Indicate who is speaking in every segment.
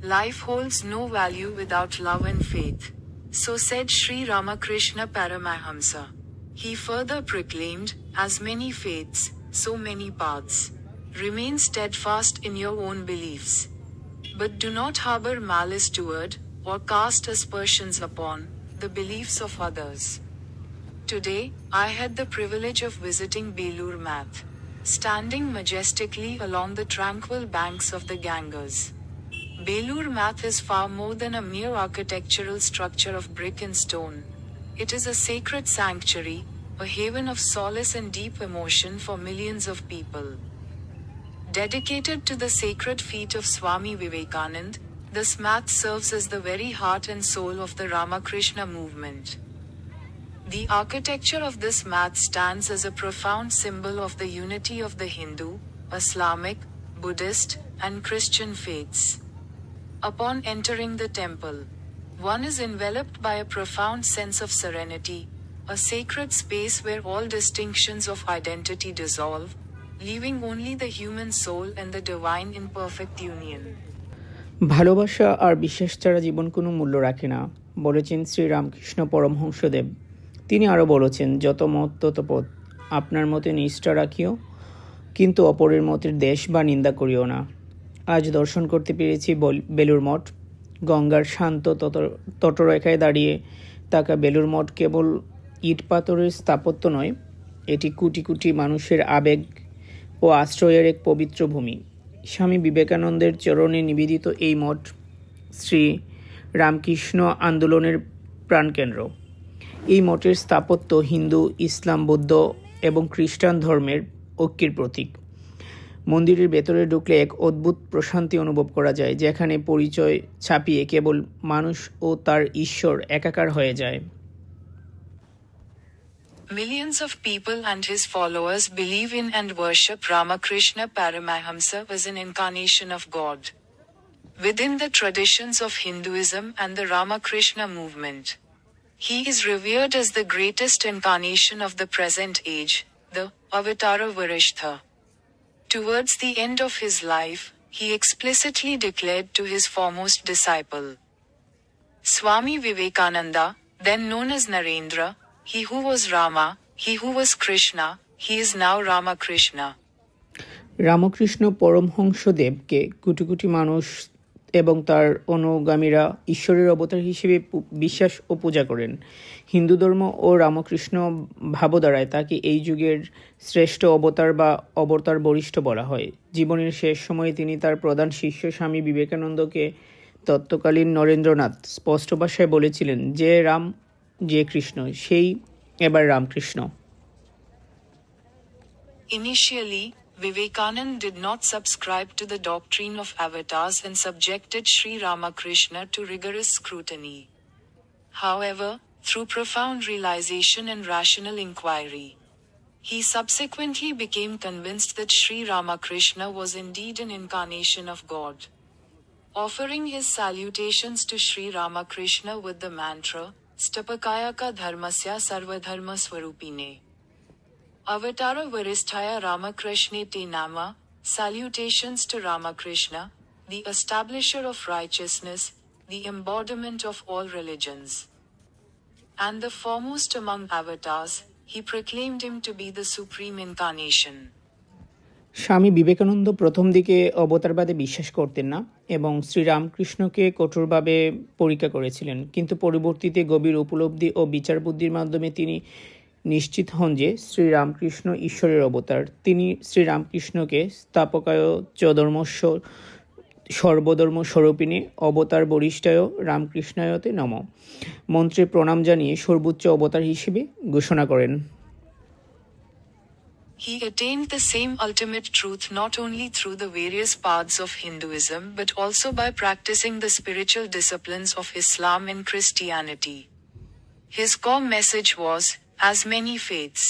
Speaker 1: Life holds no value without love and faith. So said Sri Ramakrishna Paramahamsa. He further proclaimed, as many faiths, so many paths. Remain steadfast in your own beliefs. But do not harbor malice toward, or cast aspersions upon, the beliefs of others. Today, I had the privilege of visiting Belur Math. Standing majestically along the tranquil banks of the Ganges. Belur Math is far more than a mere architectural structure of brick and stone. It is a sacred sanctuary, a haven of solace and deep emotion for millions of people. Dedicated to the sacred feet of Swami Vivekanand, this math serves as the very heart and soul of the Ramakrishna movement. The architecture of this math stands as a profound symbol of the unity of the Hindu, Islamic, Buddhist, and Christian faiths. Upon entering the temple, one is enveloped by a profound sense of serenity, a sacred space where all distinctions of identity dissolve, leaving only the human soul and the divine in perfect union.
Speaker 2: ভালোবাসা আর বিশ্বাস ছাড়া জীবন কোনো মূল্য রাখে না, বলেছেন শ্রী রামকৃষ্ণ পরমহংসদেব। তিনি আরও বলেছেন, যত মত তত পথ, আপনার মতে নিষ্ঠা রাখিও, কিন্তু অপরের মতের দেশ বা নিন্দা করিও না। আজ দর্শন করতে পেরেছি বেলুর মঠ। গঙ্গার শান্ত তটরেখায় দাঁড়িয়ে থাকা বেলুর মঠ কেবল ইট পাথরের স্থাপত্য নয়, এটি কোটি কোটি মানুষের আবেগ ও আশ্রয়ের এক পবিত্র ভূমি। স্বামী বিবেকানন্দের চরণে নিবেদিত এই মঠ শ্রী রামকৃষ্ণ আন্দোলনের প্রাণকেন্দ্র। এই মঠের স্থাপত্য হিন্দু, ইসলাম, বৌদ্ধ এবং খ্রিস্টান ধর্মের ঐক্যের প্রতীক। মন্দিরের ভেতরে ঢুকলে এক অদ্ভুত প্রশান্তি অনুভব করা যায়, যেখানে পরিচয় ছাপিয়ে কেবল মানুষ ও তার ঈশ্বর একাকার হয়ে যায়।
Speaker 1: Millions of people and his followers believe in and worship Ramakrishna Paramahamsa as an incarnation of God. Within the traditions of Hinduism and the Ramakrishna movement, he is revered as the greatest incarnation of the present age, the Avatara Varishtha. Towards the end of his life, he explicitly declared to his foremost disciple, Swami Vivekananda, then known as Narendra, he who was Rama, he who was Krishna, he is now Ramakrishna.
Speaker 2: Ramakrishna পরমহংসদেবকে crore crore মানুষ এবং তার অনুগামীরা ঈশ্বরের অবতার হিসেবে বিশ্বাস ও পূজা করেন। হিন্দু ধর্ম ও রামকৃষ্ণ ভাবধারায় তাকে এই যুগের শ্রেষ্ঠ অবতার বা অবতার বরিষ্ঠ বলা হয়। জীবনের শেষ সময়ে তিনি তার প্রধান শিষ্য স্বামী বিবেকানন্দকে তৎকালীন নরেন্দ্রনাথ স্পষ্ট ভাষায় বলেছিলেন, যে রাম যে কৃষ্ণ, সেই এবার Ramakrishna.
Speaker 1: Initially, Vivekanand did not subscribe to the doctrine of avatars and subjected Sri Ramakrishna to rigorous scrutiny. However, through profound realization and rational inquiry, he subsequently became convinced that Sri Ramakrishna was indeed an incarnation of God. Offering his salutations to Sri Ramakrishna with the mantra, Stapakayaka Dharmasya Sarvadharma Swarupine. Avatara Varisthaya Ramakrishne Te Nama, salutations to Ramakrishna, the establisher of righteousness, the embodiment of all religions. And the foremost among avatars, he proclaimed him to be the supreme incarnation.
Speaker 2: Swami Vivekananda প্রথম দিকে অবতারবাদে বিশ্বাস করতেন না এবং শ্রীরামকৃষ্ণকে কঠোরভাবে পরীক্ষা করেছিলেন, কিন্তু পরবর্তীতে গভীর উপলব্ধি ও বিচার বুদ্ধির মাধ্যমে তিনি নিশ্চিত হন যে শ্রীরামকৃষ্ণ ঈশ্বরের অবতার। তিনি শ্রীরামকৃষ্ণকে স্থাপকায় চ ধর্মস্য সর্বধর্ম স্বরূপিণী অবতার বরিষ্ঠায় রামকৃষ্ণায়তে নম মন্ত্রে প্রণাম জানিয়ে সর্বোচ্চ অবতার হিসেবে ঘোষণা করেন।
Speaker 1: He attained the same ultimate truth not only through the various paths of Hinduism but also by practicing the spiritual disciplines of Islam and Christianity. His core message was, as many faiths,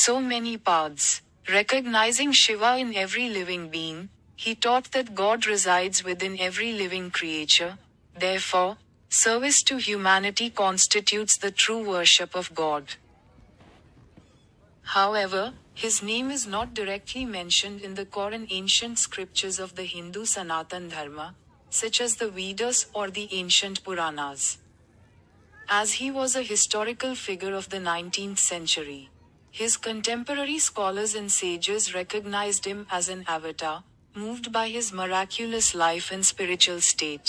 Speaker 1: so many paths. Recognizing Shiva in every living being, he taught that God resides within every living creature. Therefore, service to humanity constitutes the true worship of God. However, his name is not directly mentioned in the core and ancient scriptures of the Hindu Sanatan Dharma, such as the Vedas or the ancient Puranas. As he was a historical figure of the 19th century, his contemporary scholars and sages recognized him as an avatar, moved by his miraculous life and spiritual state.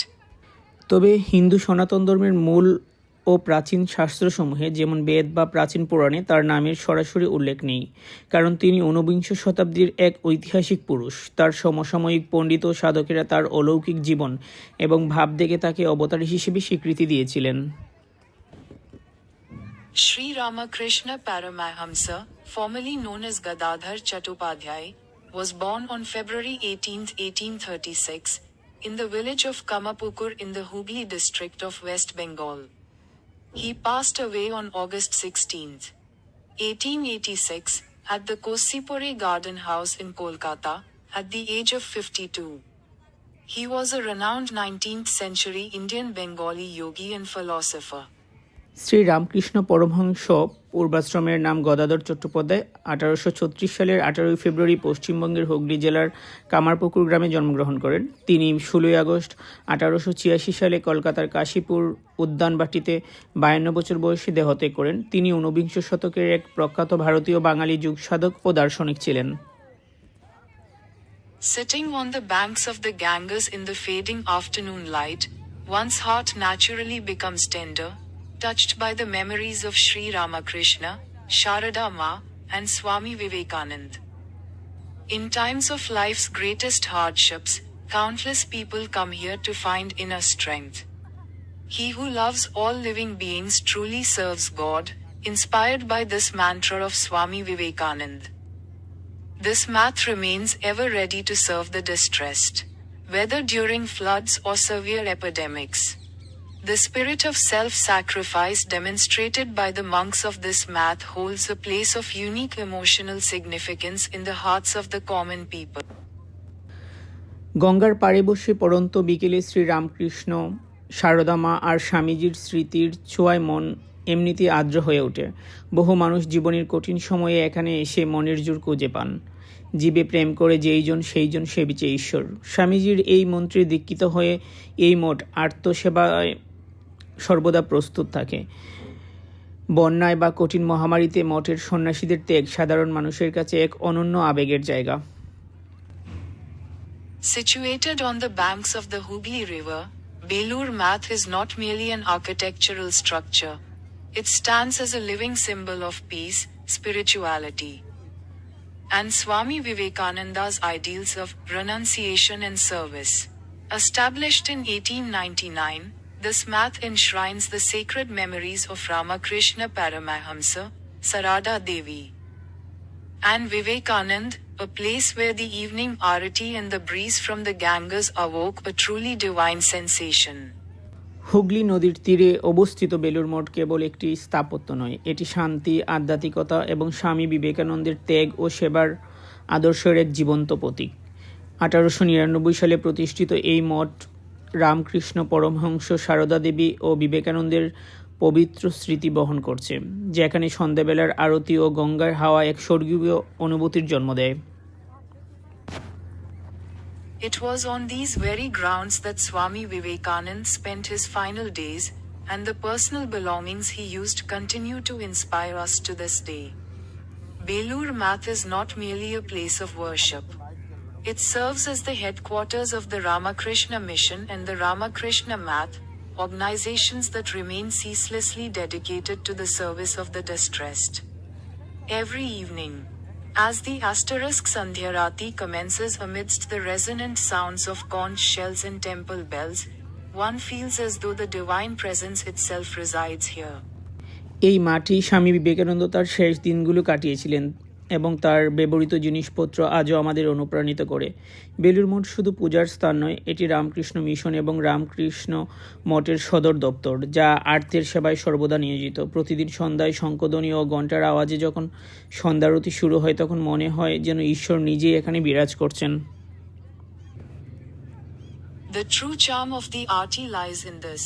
Speaker 2: তবে হিন্দু সনাতন ধর্মের মূল ও প্রাচীন শাস্ত্রসমূহে যেমন বেদ বা প্রাচীন পুরাণে তার নামের সরাসরি উল্লেখ নেই, কারণ তিনি ঊনবিংশ শতাব্দীর এক ঐতিহাসিক পুরুষ। তার সমসাময়িক পণ্ডিত ও সাধকেরা তার অলৌকিক জীবন এবং ভাব দেখে তাকে অবতার হিসেবে স্বীকৃতি দিয়েছিলেন।
Speaker 1: Sri Ramakrishna Paramahamsa, formerly known as Gadadhar Chattopadhyay, was born on February 18, 1836, in the village of Kamapukur in the Hooghly district of West Bengal. He passed away on August 16, 1886, at the Kosipore Garden House in Kolkata, at the age of 52. He was a renowned 19th century Indian Bengali yogi and philosopher.
Speaker 2: Shri Ramakrishna Paramahamsa পূর্বাশ্রমের নাম গদাধর চট্টোপাধ্যায় 1836 সালের 18 ফেব্রুয়ারি পশ্চিমবঙ্গের হুগলি জেলার কামারপুকুর গ্রামে জন্মগ্রহণ করেন। তিনি 16 August 1886 সালে কলকাতার কাশীপুর উদ্যানবাটিতে 52 বছর বয়সে দেহত্যাগ করেন। তিনি ঊনবিংশ শতকের এক প্রখ্যাত ভারতীয় বাঙালি যুগ সাধক ও দার্শনিক ছিলেন।
Speaker 1: Sitting on the banks of the Ganges in the fading afternoon light, one's heart naturally becomes tender, touched by the memories of Sri Ramakrishna, Sharada Ma, and Swami Vivekanand. In times of life's greatest hardships, countless people come here to find inner strength. He who loves all living beings truly serves God, inspired by this mantra of Swami Vivekanand. This math remains ever ready to serve the distressed, whether during floods or severe epidemics. The spirit of self-sacrifice demonstrated by the monks of this math holds a place of unique emotional significance in the hearts of the common people.
Speaker 2: গঙ্গার পাড়ে বসে পড়ন্ত বিকেলে শ্রী রামকৃষ্ণ, সারদা মা আর স্বামীজির স্মৃতির ছোঁয়ায় মন এমনিতেই আর্দ্র হয়ে ওঠে। বহু মানুষ জীবনের কঠিন সময়ে এখানে এসে মনের জোর খুঁজে পান। জীবে প্রেম করে যেইজন সেইজন সেবিছে ঈশ্বর। স্বামীজির এই মন্ত্রে দীক্ষিত হয়ে এই মঠ আত্মসেবায় সর্বদা প্রস্তুত থাকে। বন্যায় বা কঠিন মহামারীতে মঠের সন্ন্যাসীদের ত্যাগ সাধারণ মানুষের কাছে এক অনন্য আবেগের জায়গা।
Speaker 1: Situated on the banks of the Hooghly River, Belur Math is not merely an architectural structure. It stands as a living symbol of peace, spirituality, and Swami Vivekananda's ideals of renunciation and service. Established in 1899, this math enshrines the sacred memories of Ramakrishna Paramahamsa, Sarada Devi, and Vivekanand, a place where the evening arati and the breeze from the Ganges awoke a truly divine sensation.
Speaker 2: Hooghly নদীর তীরে অবস্থিত বেলুর মঠ কেবল একটি স্থাপত্য নয়, এটি শান্তি, আধ্যাত্মিকতা এবং স্বামী বিবেকানন্দের ত্যাগ ও সেবার আদর্শের এক জীবন্ত প্রতীক। 1899 সালে প্রতিষ্ঠিত এই মঠ রামকৃষ্ণ পরমহংস, সারদা দেবী ও বিবেকানন্দের পবিত্র স্মৃতি বহন করছে, যেখানে সন্ধ্যাবেলার আরতি ও গঙ্গার হাওয়া এক স্বর্গীয় অনুভূতির জন্ম দেয়।
Speaker 1: It was on these very grounds that Swami Vivekanand spent his final days, and the personal belongings he used continue to inspire us to this day. Belur Math is not merely a place of worship. It serves as the headquarters of the Ramakrishna Mission and the Ramakrishna Math, organizations that remain ceaselessly dedicated to the service of the distressed. Every evening, as the asterisk Sandhyarati commences amidst the resonant sounds of conch shells and temple bells, one feels as though the divine presence itself resides here.
Speaker 2: এই মাটি স্বামী বিবেকানন্দ তার শেষ দিনগুলো কাটিয়েছিলেন এবং তার ব্যবহৃত জিনিসপত্র আজও আমাদের অনুপ্রাণিত করে। বেলুর মঠ শুধু পূজার স্থান নয়, এটি রামকৃষ্ণ মিশন এবং রামকৃষ্ণ মঠের সদর দপ্তর, যা আর্তের সেবায় সর্বদা নিয়োজিত। প্রতিদিন সন্ধ্যায় শঙ্খধ্বনি ও ঘণ্টার আওয়াজে যখন সন্ধ্যারতি শুরু হয়, তখন মনে হয় যেন ঈশ্বর নিজেই এখানে বিরাজ করছেন।
Speaker 1: The true charm of the arti lies in this.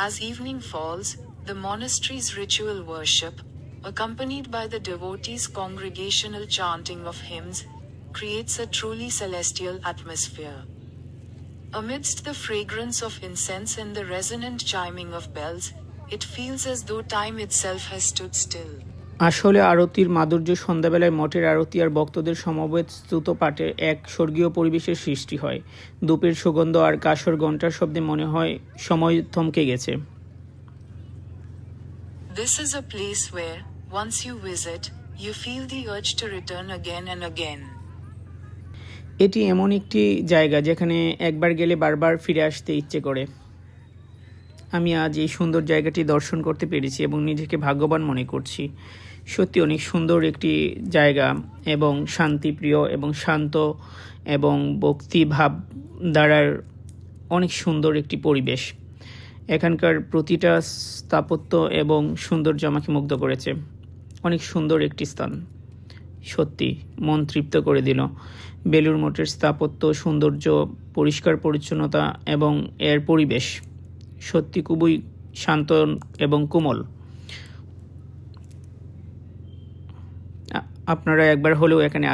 Speaker 1: As evening falls, the monastery's ritual worship, accompanied by the devotees' congregational chanting of hymns, creates a truly celestial atmosphere. Amidst the fragrance of incense and the resonant chiming of bells, it feels as though time itself has stood still.
Speaker 2: আসলে আরতির মাধুর্য সন্ধ্যাবেলায় মঠের আরতি আর ভক্তদের সমবেত স্তুত পাঠে এক স্বর্গীয় পরিবেশের সৃষ্টি হয়। ধূপের সুগন্ধ আর কাসর ঘণ্টার শব্দে মনে হয় সময় থমকে গেছে।
Speaker 1: This is a place where, once you visit, you feel the urge to return again and again.
Speaker 2: এটি এমন একটি জায়গা যেখানে একবার গেলে বারবার ফিরে আসতে ইচ্ছে করে। আমি আজ এই সুন্দর জায়গাটি দর্শন করতে পেরেছি এবং নিজেকে ভাগ্যবান মনে করছি। সত্যি অনেক সুন্দর একটি জায়গা এবং শান্তিপ্রিয় এবং শান্ত এবং ভক্তিভাব দ্বারার অনেক সুন্দর একটি পরিবেশ। এখানকার প্রতিটা স্থাপত্য এবং সৌন্দর্য আমাকে মুগ্ধ করেছে। অনেক সুন্দর একটি স্থান, সত্যি মন তৃপ্ত করে দিল। বেলুড় মঠের স্থাপত্য, সৌন্দর্য, পরিষ্কার পরিচ্ছন্নতা এবং এর পরিবেশ সত্যি খুবই শান্ত এবং কোমল। আপনারা একবার হলেও এখানে